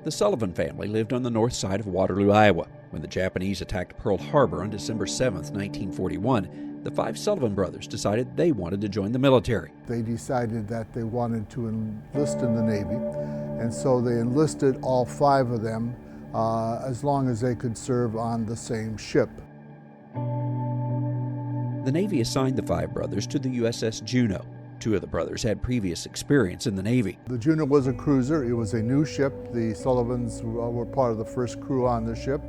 The Sullivan family lived on the north side of Waterloo, Iowa. When the Japanese attacked Pearl Harbor on December 7, 1941, the five Sullivan brothers decided they wanted to join the military. They decided that they wanted to enlist in the Navy, and so they enlisted all five of them as long as they could serve on the same ship. The Navy assigned the five brothers to the USS Juneau. Two of the brothers had previous experience in the Navy. The Juneau was a cruiser. It was a new ship. The Sullivans were part of the first crew on the ship.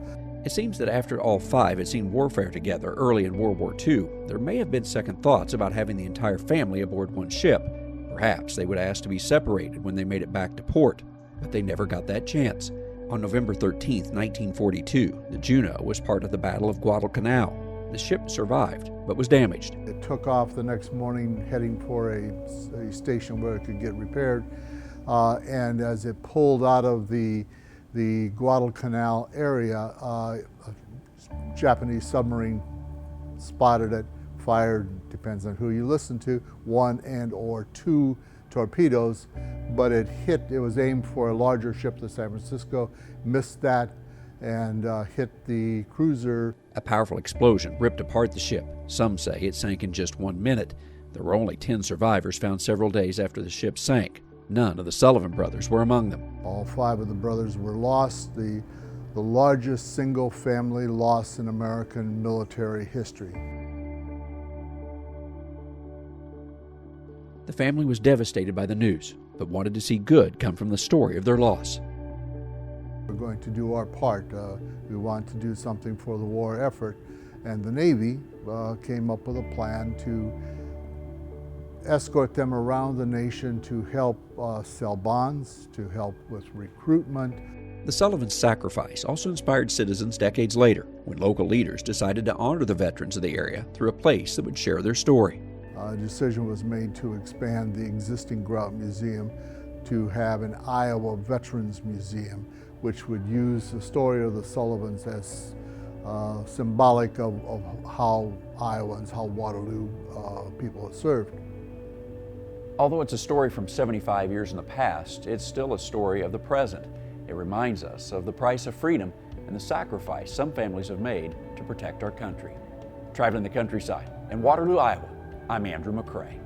It seems that after all five had seen warfare together early in World War II, there may have been second thoughts about having the entire family aboard one ship. Perhaps they would ask to be separated when they made it back to port, but they never got that chance. On November 13, 1942, the Juneau was part of the Battle of Guadalcanal. The ship survived, but was damaged. It took off the next morning, heading for a station where it could get repaired. And as it pulled out of the Guadalcanal area, a Japanese submarine spotted it, fired, depends on who you listen to, one and or two torpedoes, but it was aimed for a larger ship, the San Francisco, missed that, and hit the cruiser. A powerful explosion ripped apart the ship. Some say it sank in just 1 minute. There were only 10 survivors found several days after the ship sank. None of the Sullivan brothers were among them. All five of the brothers were lost, the largest single family loss in American military history. The family was devastated by the news, but wanted to see good come from the story of their loss. We're going to do our part. We want to do something for the war effort, and the Navy came up with a plan to escort them around the nation to help sell bonds, to help with recruitment. The Sullivans' sacrifice also inspired citizens decades later, when local leaders decided to honor the veterans of the area through a place that would share their story. A decision was made to expand the existing Grout Museum to have an Iowa Veterans Museum, which would use the story of the Sullivans as symbolic of how Iowans, how Waterloo people have served. Although it's a story from 75 years in the past, it's still a story of the present. It reminds us of the price of freedom and the sacrifice some families have made to protect our country. Traveling the countryside in Waterloo, Iowa, I'm Andrew McCrae.